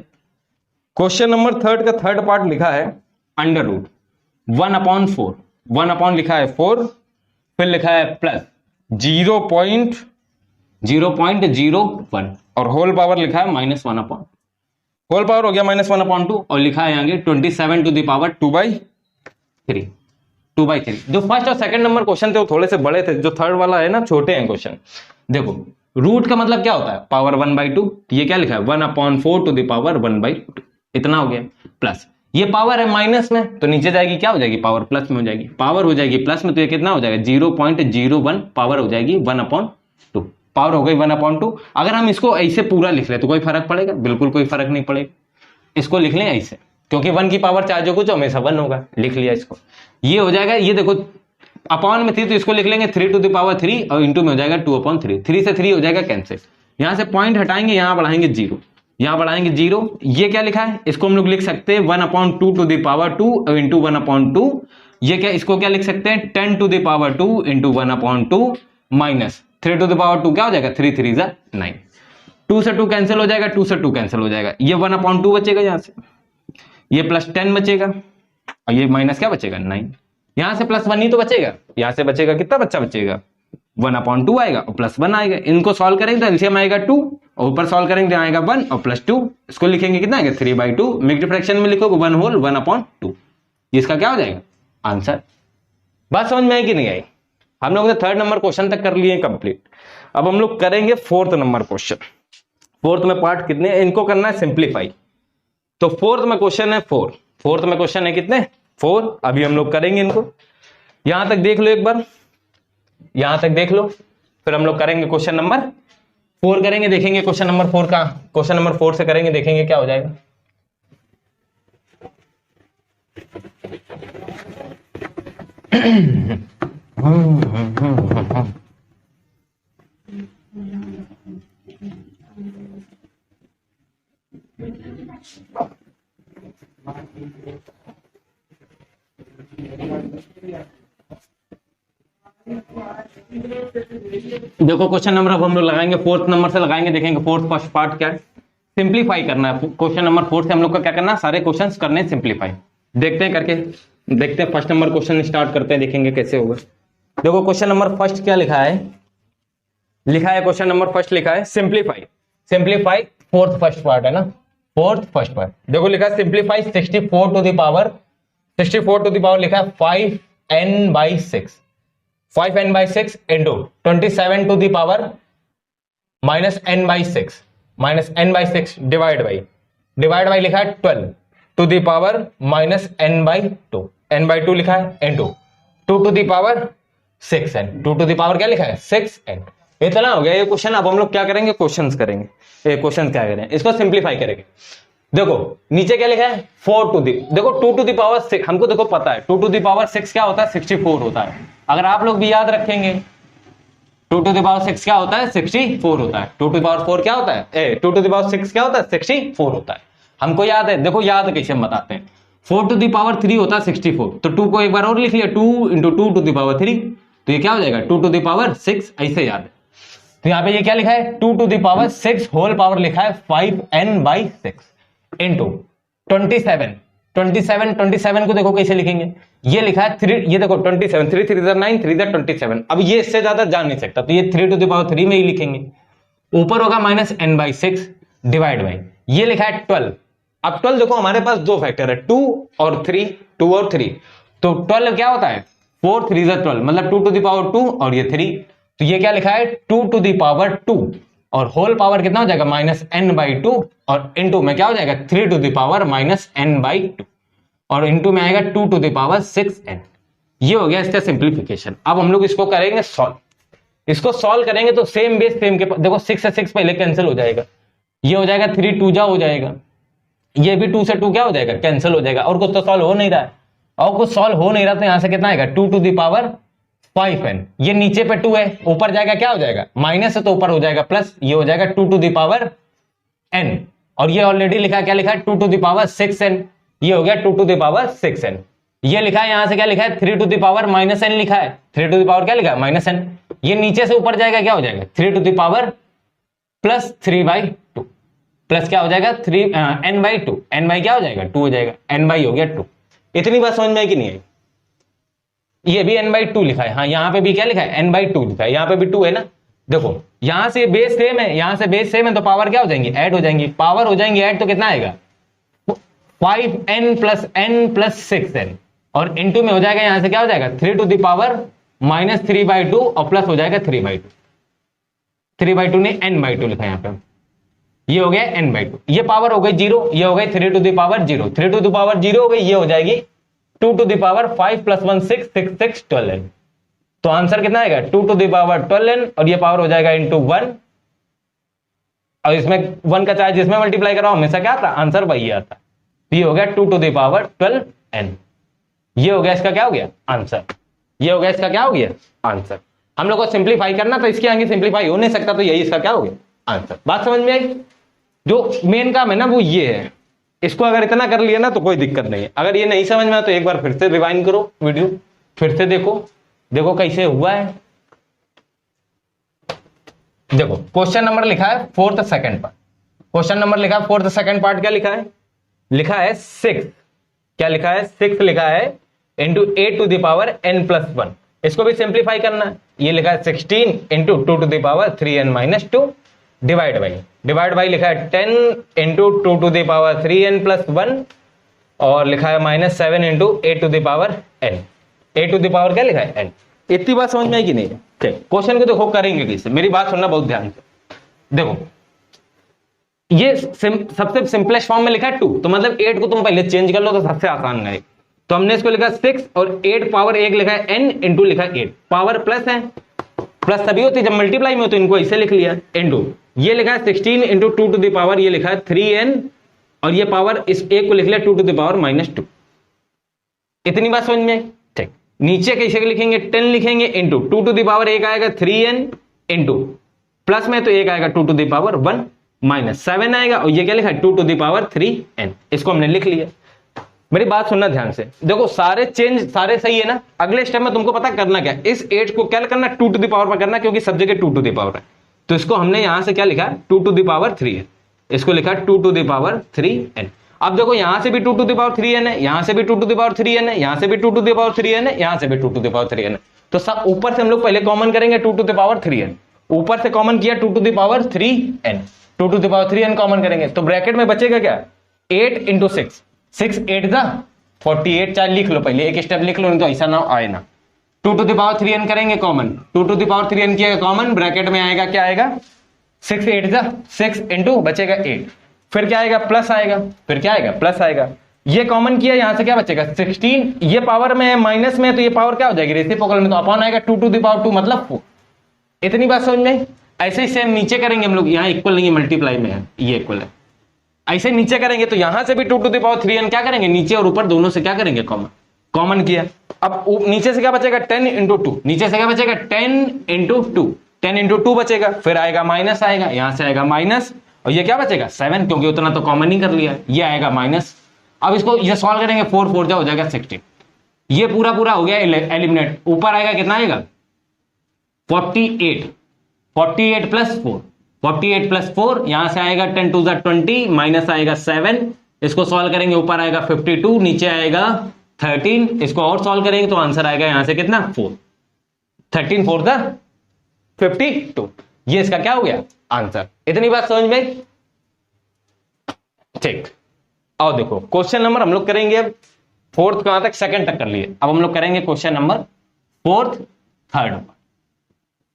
क्वेश्चन नंबर 3 का थर्ड पार्ट लिखा है अंडर रूट 1/4, 1 अपॉन लिखा है 4, फिर लिखा है प्लस 0.01 और होल पावर लिखा है -1/, होल पावर हो गया -1/2 और लिखा है आगे 27 टू द पावर 2/3। जो फर्स्ट और सेकंड नंबर क्वेश्चन थे वो थोड़े से बड़े थे, जो थर्ड वाला है ना छोटे हैं क्वेश्चन। देखो रूट का मतलब क्या होता है पावर 1/2, ये क्या लिखा है 1/4 टू द पावर 1/2, इतना हो गया, प्लस ये पावर है माइनस में तो नीचे जाएगी क्या हो जाएगी पावर प्लस में हो जाएगी, पावर हो जाएगी प्लस में तो ये कितना हो जाएगा 0.01 पावर हो जाएगी 1/2, पावर हो गई 1/2। अगर हम इसको ऐसे पूरा लिख ले तो कोई फर्क पड़ेगा, बिल्कुल कोई फर्क नहीं पड़ेगा। इसको लिख लें ऐसे, क्योंकि 1 की पावर चाहे जो कुछ हमेशा 1 होगा, लिख लिया इसको, ये हो जाएगा। ये देखो अपॉन में थी तो इसको लिख लेंगे 3 टू द पावर 3 और इंटू में हो जाएगा 2/3, 3 से 3 हो जाएगा कैंसिल, यहां से पॉइंट हटाएंगे, यहां बढ़ाएंगे 0, यहां बढ़ाएंगे 0। ये क्या लिखा है, इसको हम लोग लिख सकते हैं 1/2 टू द पावर 2 इंटू 1/2, ये क्या, इसको क्या लिख सकते हैं 10 to the power 2 into 1/2 minus 3 to the power 2 क्या हो जाएगा 3 3 9, 2 से 2 कैंसिल हो जाएगा, 2 से 2 कैंसिल हो जाएगा, ये 1/2 बचेगा यहां से, ये प्लस 10 बचेगा और ये माइनस क्या बचेगा 9, यहां से प्लस 1 ही तो बचेगा, यहां से बचेगा कितना बच्चा बचेगा 1/2 आएगा और प्लस 1 आएगा। इनको सॉल्व करेंगे तो एलसीएम आएगा 2 और ऊपर सॉल्व करेंगे तो आएगा 1 और प्लस 2, इसको लिखेंगे कितना आएगा 3/2, मिक्स्ड फ्रैक्शन में लिखोगे 1 होल 1/2, इसका क्या हो जाएगा आंसर। बात समझ में आई कि नहीं आई? हम लोग ने थर्ड नंबर क्वेश्चन तक कर लिए कंप्लीट। अब हम लोग करेंगे फोर्थ नंबर क्वेश्चन। फोर्थ में पार्ट कितने, इनको करना है सिंप्लीफाई। तो फोर्थ में क्वेश्चन है 4, फोर्थ में क्वेश्चन है कितने 4। अभी हम लोग करेंगे इनको, यहां तक देख लो एक बार, यहां तक देख लो, फिर हम लोग करेंगे क्वेश्चन नंबर 4 करेंगे, देखेंगे क्वेश्चन नंबर 4 का, क्वेश्चन नंबर 4 से करेंगे, देखेंगे क्या हो जाएगा। देखो क्वेश्चन नंबर अब हम लोग लगाएंगे फोर्थ नंबर से लगाएंगे, देखेंगे फोर्थ फर्स्ट पार्ट क्या है, सिंप्लीफाई करना है। क्वेश्चन नंबर 4 से हम लोग को क्या करना है, सारे क्वेश्चंस करने हैं सिंप्लीफाई। देखते हैं करके, देखते हैं फर्स्ट नंबर क्वेश्चन स्टार्ट करते हैं, देखेंगे कैसे होगा। देखो क्वेश्चन नंबर फर्स्ट क्या लिखा है, लिखा है क्वेश्चन नंबर फर्स्ट लिखा है simplify, simplify fourth first part है ना, फोर्थ फर्स्ट पार्ट। देखो लिखा है simplify 64 to the power, 64 to the power लिखा है 5n/6, 5n/6 into 27 to the power -n/6, -n/6 divide by लिखा है 12 to the power -n/2, n/2 लिखा है into 2 to the power 6n, 2 to the power क्या लिखा है 6n। इतना हो गया ये क्वेश्चन। अब हम लोग क्या करेंगे, क्वेश्चंस करेंगे, ये क्वेश्चन क्या करें, इसको सिंप्लीफाई करेंगे। देखो नीचे क्या लिखा है 4 टू दी, देखो 2 टू द पावर 6, हमको देखो पता है 2 टू द पावर 6 क्या होता है 64 होता है। अगर आप लोग भी याद रखेंगे 2 टू द पावर 6 क्या होता है 64 होता है, 2 टू द पावर 4 क्या होता है 2 टू द पावर 6 क्या होता है 64 होता है, हमको याद है। देखो याद कैसे हम बताते हैं, 4 टू द पावर 3 होता है 64, तो 2 को एक बार और लिख लिया 2 इंटू 2 टू द पावर 3, तो ये क्या हो जाएगा 2 टू द पावर 6, ऐसे याद है। तो यहाँ पे ये क्या लिखा है 2 to the power 6 whole power लिखा है 5n/6 इंटू 27 को देखो कैसे लिखेंगे, ये लिखा है 3, ये देखो 27, 3 3 9, 3 27, अब ये इससे ज्यादा जा नहीं सकता, तो ये 3 टू द पावर 3 में ही लिखेंगे। ऊपर होगा -n/6 डिवाइड बाई, ये लिखा है 12। अब 12 देखो हमारे पास दो फैक्टर है 2 और 3, 2 और 3, तो 12 क्या होता है 4 3 12, मतलब 2 टू द पावर 2 और ये 3, तो ये क्या लिखा है 2 टू द पावर 2 और होल पावर कितना हो जाएगा -n/2 और इनटू में क्या हो जाएगा 3 टू द पावर -n/2 और इनटू में आएगा 2 टू द पावर 6n। ये हो गया इसका सिंप्लीफिकेशन। अब हम लोग इसको करेंगे सॉल्व, इसको सॉल्व करेंगे तो सेम बेस सेम के, देखो 6 से 6 पहले कैंसिल हो जाएगा, ये हो जाएगा 3 2 जा हो जाएगा, ये भी 2 से 2 क्या हो जाएगा कैंसिल हो जाएगा, और कुछ तो सॉल्व हो नहीं रहा है, और कुछ सॉल्व हो नहीं रहा, तो यहां से कितना आएगा 2 टू द पावर 5n, ये नीचे पे 2 है, ऊपर जाएगा क्या हो जाएगा माइनस है तो ऊपर हो जाएगा प्लस, ये हो जाएगा 2 टू द पावर n, और ये ऑलरेडी लिखा है क्या लिखा है 2 टू द पावर 6n, ये हो गया 2 टू द पावर 6n। ये लिखा है यहां से क्या लिखा है 3 टू द पावर -n लिखा है, 3 टू द पावर क्या लिखा है -n, ये नीचे से ऊपर जाएगा क्या हो जाएगा 3 to the power plus 3/2, plus क्या हो जाएगा 3n/2, n क्या हो जाएगा 2 हो जाएगा, n हो गया 2। इतनी बात समझ में आई कि नहीं आई? ये भी n/2 लिखा है, हाँ यहाँ पे भी क्या लिखा है n/2 लिखा है, यहाँ पे भी 2 है ना। देखो यहां से बेस सेम है, यहां से बेस सेम है, तो पावर क्या हो जाएंगी ऐड हो जाएंगी, पावर हो जाएंगी ऐड, तो कितना आएगा 5n + n + 6n, और इनटू में हो जाएगा यहां से क्या हो जाएगा 3 टू द पावर -3/2 और प्लस हो जाएगा 3/2, 3/2 ने n/2 लिखा है यहाँ पे, ये हो गया n/2, ये पावर हो गई 0, ये हो गई 3 to the power 0, 3 to the power 0 हो गई, ये हो जाएगी 2 टू द पावर 5 + 1 6 6 6 12n, तो आंसर कितना आएगा 2 टू द पावर 12n, और ये पावर हो जाएगा इंटू 1, और इसमें 1 का चार्ज जिसमें मल्टीप्लाई कराओ हमेशा क्या आता आंसर वही आता, तो ये हो गया 2 टू द पावर 12n, ये हो गया इसका क्या हो गया आंसर, ये हो गया इसका क्या हो गया आंसर। हम लोग को सिंप्लीफाई करना, तो इसके आगे सिंप्लीफाई हो नहीं सकता, तो यही इसका क्या हो गया आंसर। बात समझ में आई? जो मेन काम है ना वो ये है, इसको अगर इतना कर लिया ना तो कोई दिक्कत नहीं है। अगर ये नहीं समझ में आया तो एक बार फिर से रिवाइंड करो वीडियो, फिर से देखो, देखो कैसे हुआ है। देखो क्वेश्चन नंबर लिखा है 4th second part, question number लिखा है 4th सेकंड पार्ट, क्या लिखा है 6, क्या लिखा है 6 लिखा है into 8 to the power n + 1, इसको भी सिंप्लीफाई करना है, ये लिखा है 16 into 2 to the power 3n - 2 divide by लिखा है 10 into 2 to the power 3n + 1, और लिखा है -7 into 8 to the power n, a to the power क्या लिखा है एन। इतनी बात समझ में आई कि नहीं? ठीक, क्वेश्चन को देखो करेंगे कैसे, मेरी बात सुनना बहुत ध्यान से। देखो ये सबसे सिंपलेस्ट फॉर्म में लिखा है 2, तो मतलब 8 को तुम पहले चेंज कर लो तो सबसे आसान है। तो हमने इसको लिखा 6 और 8 पावर 1 लिखा है n इंटू लिखा है 8, पावर प्लस है, प्लस तभी होती है जब मल्टीप्लाई में हो, तो इनको ऐसे लिख लिया इंटू ये लिखा है 16 इंटू 2 टू द पावर ये लिखा है 3n, और ये पावर इस एक को लिख लिया 2 टू द पावर -2। इतनी बात समझ में? ठीक, नीचे कैसे लिखेंगे 10 लिखेंगे इंटू 2 टू द पावर एक आएगा 3n इंटू प्लस में तो एक आएगा 2 टू द पावर 1 -7 आएगा, और ये क्या लिखा है 2 टू द पावर 3n। इसको हमने लिख लिया। मेरी बात सुनना ध्यान से, देखो सारे चेंज सारे सही है ना। अगले स्टेप में तुमको पता करना क्या, इस 8 को क्या करना 2 टू द पावर पर करना, क्योंकि सब जगह 2 टू द पावर है। तो इसको हमने यहां से क्या लिखा 2 टू द पावर 3n, इसको लिखा 2 टू द पावर 3n। अब देखो यहां से भी 2 टू द पावर 3n है, यहां से भी 2 टू द पावर 3n है, यहां से भी 2 टू द पावर 3n है, यहां से भी 2 टू द पावर 3n है। तो सब ऊपर से हम लोग पहले कॉमन करेंगे 2 टू द पावर 3n, ऊपर से कॉमन किया 2 to the power 3n, 2 to the power 3n common करेंगे तो ब्रैकेट में बचेगा क्या 8 इंटू 6, 6 8 दा 48, चाहे लिख लो पहले एक स्टेप लिख लो, नहीं तो ऐसा ना आए ना। 2 टू द पावर 3n करेंगे common, 2 to the power 3n किया कॉमन, ब्रैकेट में आएगा क्या आएगा 6 8 दा 6 इंटू बचेगा 8, फिर क्या आएगा प्लस आएगा, फिर क्या आएगा प्लस आएगा, ये कॉमन किया यहां से क्या बचेगा 16, ये पावर में है माइनस में है तो ये पावर क्या हो जाएगी रेसिप्रोकल में, तो अपॉन आएगा 2 टू द पावर 2 मतलब 4। इतनी बात समझ में? ऐसे ही सेम नीचे करेंगे हम लोग, यहाँ इक्वल नहीं है मल्टीप्लाई में है, ये इक्वल है। ऐसे नीचे करेंगे तो यहां से भी 2 टू द पावर 3n क्या करेंगे नीचे और ऊपर दोनों से क्या करेंगे कॉमन, कॉमन किया। अब नीचे से क्या बचेगा 10 इंटू 2, नीचे से क्या बचेगा 10 इंटू 2, 10 इंटू 2 बचेगा, फिर आएगा माइनस आएगा, यहां से आएगा माइनस, और ये क्या बचेगा 7, क्योंकि उतना तो कॉमन नहीं कर लिया, ये आएगा माइनस। अब इसको ये सॉल्व करेंगे 4 4 जा हो जाएगा 16, ये पूरा हो गया एलिमिनेट। ऊपर आएगा कितना आएगा 48, 48 प्लस 4, 48 प्लस 4, यहां से आएगा 10 टू 20 माइनस आएगा 7, इसको सॉल्व करेंगे ऊपर आएगा 52, नीचे आएगा 13, इसको और सॉल्व करेंगे तो आंसर आएगा यहां से कितना 4, 13 4 द 52, ये इसका क्या हो गया आंसर। इतनी बात समझ में? ठीक, और देखो क्वेश्चन नंबर हम लोग करेंगे अब 4th कहां तक, 2nd तक कर लिए, अब हम लोग करेंगे question number 4th 3rd,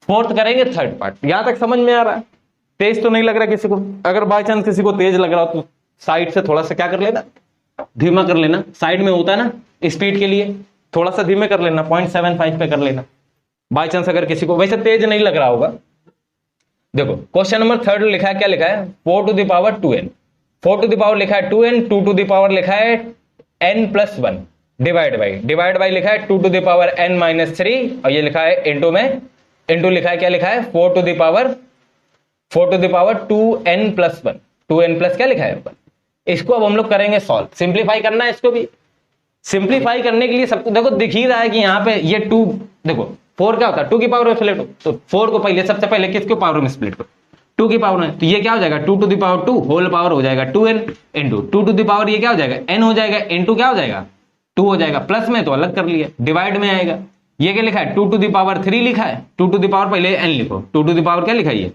4th करेंगे 3rd पार्ट। यहां तक समझ में आ रहा है? तेज तो नहीं लग रहा किसी को? अगर बाय चांस किसी को तेज लग रहा हो तो साइड से थोड़ा सा क्या कर लेना, धीमा कर लेना। साइड में होता है ना स्पीड के लिए, थोड़ा सा धीमे कर लेना, 0.75 पे कर लेना बाय चांस अगर किसी को वैसे तेज नहीं लग रहा होगा। देखो क्वेश्चन नंबर 3rd लिखा है, क्या लिखा है 4 to the power 2n, 4 to the power लिखा है 2n, 2 टू द पावर लिखा है n प्लस 1, डिवाइड बाई लिखा है 2 to the power n minus 3, और ये लिखा है इंटू में, इंटू लिखा है क्या लिखा है 4 to the power 2n plus 1, 2n plus क्या लिखा है 1। इसको अब हम लोग करेंगे सॉल्व, सिंप्लीफाई करना है इसको भी। सिंप्लीफाई करने के लिए सबको देखो दिख ही रहा है कि यहाँ पे ये 2, देखो 4 क्या होता है 2 की पावर में स्प्लिट हो, तो 4 को पहले सबसे पहले किसके पावर में स्प्लिट करो 2 की पावर में, तो ये क्या हो जाएगा 2 to the power 2 whole power हो जाएगा 2n into 2 to the power ये क्या हो जाएगा n हो जाएगा, इंटू क्या हो जाएगा 2 हो जाएगा, प्लस में तो अलग कर लिया, डिवाइड में आएगा, ये क्या लिखा है 2 टू द पावर 3 लिखा है, 2 टू द पावर पहले n लिखो, 2 टू द पावर क्या लिखा है ये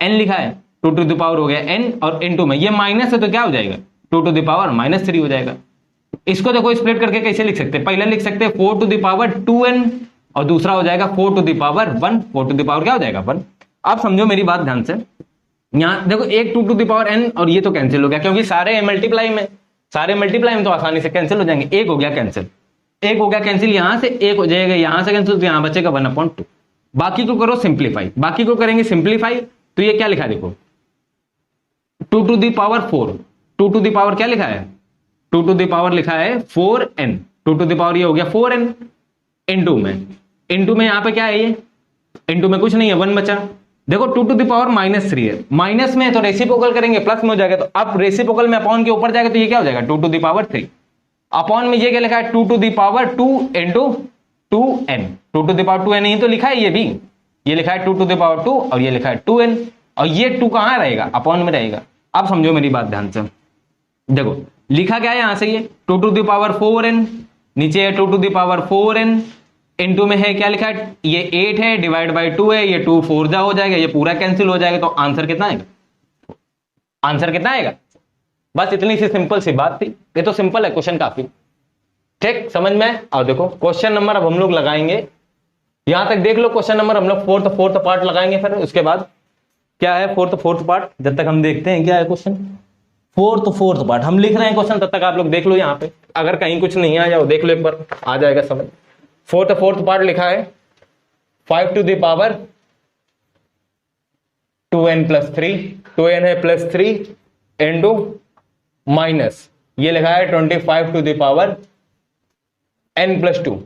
n लिखा है, 2 टू द पावर हो गया n, और इंटू में ये माइनस है तो क्या हो जाएगा 2 टू द पावर -3 हो जाएगा। इसको देखो स्प्लिट करके कैसे लिख सकते हैं, पहले लिख सकते हैं 4 टू द पावर 2n, और दूसरा हो जाएगा 4 to the power 1, 4 to the power क्या हो जाएगा 1। आप समझो मेरी बात ध्यान से, यहां देखो एक 2 टू द पावर n और ये तो कैंसिल हो गया, क्योंकि सारे मल्टीप्लाई में तो आसानी से कैंसिल हो जाएंगे, एक हो गया कैंसिल, एक हो गया कैंसिल, यहां से एक हो जाएगा, यहां से कैंसिल, तो यहां बचेगा 1/2। बाकी को करो सिंप्लीफाई, बाकी को करेंगे सिंप्लीफाई, तो ये क्या लिखा देखो 2 to the power 4, 2 to the power क्या लिखा है 2 टू द पावर लिखा है 4n, 2 टू द पावर ये हो गया 4n, इंटू में यहां पे क्या है ये इंटू में कुछ नहीं है 1 बचा। देखो 2 टू द पावर -3 है, माइनस में है तो रेसिप्रोकल करेंगे प्लस में हो जाएगा, तो अब रेसिप्रोकल में अपॉन के ऊपर जाएगा तो ये क्या हो जाएगा 2 टू द पावर 3, अपॉन में ये क्या लिखा है 2 to the power 2 into 2n, 2 to the power 2n ही तो लिखा है, ये भी ये लिखा है 2 टू द पावर 2 और ये लिखा है 2n, और ये 2 कहां रहेगा अपॉन में रहेगा। अब समझो मेरी बात ध्यान से, देखो लिखा क्या है यहां से ये 2 टू द पावर 4n, नीचे है 2 to the power 4n, into में है क्या लिखा है ये 8 है, डिवाइड बाय 2 है, ये 2 4 जा हो जाएगा, ये पूरा कैंसिल हो जाएगा, तो आंसर कितना आएगा, आंसर कितना आएगा। बस इतनी सी सिंपल सी बात थी, ये तो सिंपल है क्वेश्चन काफी। ठीक, समझ में? और देखो क्वेश्चन नंबर अब हम लोग लगाएंगे, यहां तक देख लो क्वेश्चन नंबर, हम लोग फोर्थ पार्ट लगाएंगे, फिर उसके बाद क्या है फोर्थ पार्ट, जब तक हम देखते हैं क्या है क्वेश्चन। फोर्थ पार्ट हम लिख रहे हैं क्वेश्चन, तब तक आप लोग देख लो यहाँ पे, अगर कहीं कुछ नहीं आ जाओ देख लो एक बार, आ जाएगा समझ। फोर्थ पार्ट लिखा है 5 to the power 2n plus 3, 2n है प्लस 3 इंटू माइनस, ये लिखा है 25 to the power n plus 2,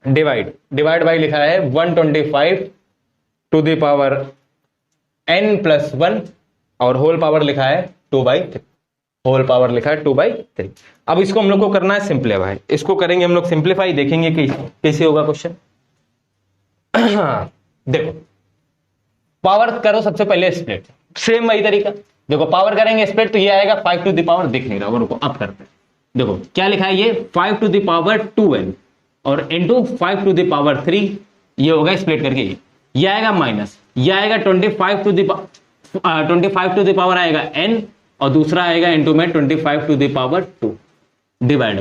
divide by लिखा है 125 to the power n plus 1, और होल पावर लिखा है 2/3, होल पावर लिखा है 2/3। अब इसको हम लोग को करना है सिंप्लीफाई, इसको करेंगे हम लोग सिंप्लीफाई, देखेंगे कैसे होगा क्वेश्चन। देखो पावर करो सबसे पहले स्प्लिट, सेम वही तरीका, देखो पावर करेंगे स्प्लिट तो ये आएगा 5 to the power, दिख नहीं रहा, रुको अब करते हैं। देखो क्या लिखा है ये 5 to the power 2n और इंटू 5 to the power 3, ये होगा स्प्लिट करके ये आएगा माइनस, ये आएगा 25 to the power आएगा n, और दूसरा आएगा इंटू में 25 to the power 2, divide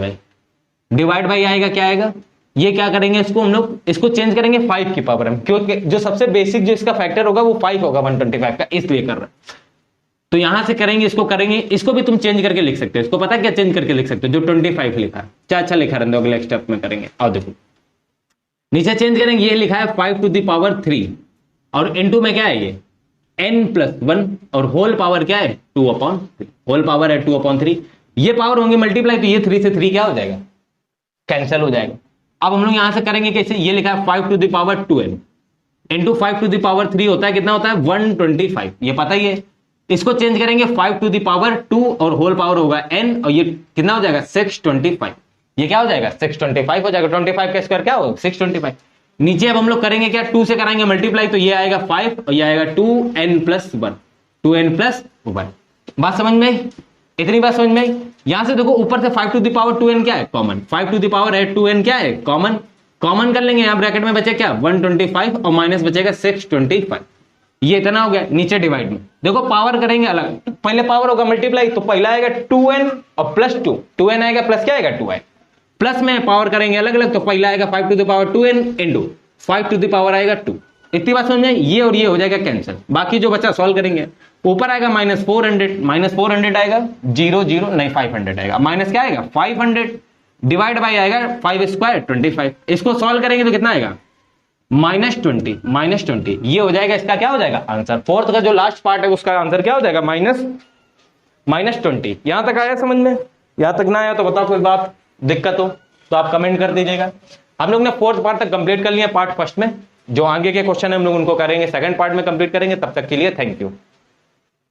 by आएगा, क्या आएगा, ये क्या करेंगे इसको हम लोग, इसको चेंज करेंगे 5 की पावर में, क्योंकि जो सबसे बेसिक जो इसका फैक्टर होगा वो 5 होगा 125 का, इसलिए कर रहा है। तो यहां से करेंगे, इसको करेंगे, इसको भी तुम चेंज करके लिख सकते हो, इसको पता है क्या चेंज करके लिख सकते हो, जो 25 लिखा है क्या अच्छा लिखा रहने दो, अगले स्टेप में करेंगे। और देखो नीचे चेंज करेंगे, ये लिखा है 5 to the power 3 और इंटू में क्या है ये n plus 1 और होल पावर क्या है 2/3, होल पावर है 2/3, ये पावर होंगे मल्टीप्लाई, तो ये 3 से 3 क्या हो जाएगा, कैंसिल हो जाएगा। अब हम लोग यहां से करेंगे कैसे, ये लिखा है 5 to the power 2n into 5 to the power 3 होता है कितना होता है 125, ये पता ही है। इसको चेंज करेंगे 5 to the power 2 और होल पावर होगा n, और ये कितना हो जाएगा 625, ये क्या हो जाएगा 625 हो जाएगा, 25 का स्क्वायर क्या होगा 625। नीचे अब हम लोग करेंगे क्या, 2 से कराएंगे मल्टीप्लाई, तो ये आएगा 5 और ये आएगा 2n plus 1, 2n plus 1। बात समझ में आई, इतनी बात समझ में आई। यहां से देखो ऊपर से 5 to the power 2n क्या है कॉमन, 5 to the power है 2n क्या है कॉमन, कॉमन कर लेंगे, यहां ब्रैकेट में बचे क्या 125 और माइनस बचेगा 625, ये इतना हो गया। नीचे डिवाइड में देखो पावर करेंगे अलग, पहले पावर होगा मल्टीप्लाई, तो पहला आएगा 2n और प्लस 2, 2n आएगा प्लस क्या आएगा 2i, प्लस में पावर करेंगे अलग अलग, तो पहला आएगा 5 to the power 2n into 5 to the power आएगा 2, इतनी बात समझ में, ये और ये हो जाएगा कैंसिल, बाकी जो बचा सॉल्व करेंगे। ऊपर आएगा -400 आएगा 0 नहीं 500 आएगा, माइनस क्या आएगा 500 डिवाइड बाई आएगा 5 स्क्वायर 25, इसको सॉल्व करेंगे तो कितना आएगा -20, ये हो जाएगा इसका क्या हो जाएगा आंसर। फोर्थ का जो लास्ट पार्ट है उसका आंसर क्या हो जाएगा -20। यहां तक आया समझ में, यहां तक ना आया तो बताओ कोई बात दिक्कत हो तो आप कमेंट कर दीजिएगा। हम लोग ने फोर्थ पार्ट तक कंप्लीट कर लिया पार्ट फर्स्ट में, जो आगे के क्वेश्चन है हम लोग उनको करेंगे सेकंड पार्ट में कंप्लीट करेंगे। तब तक के लिए थैंक यू।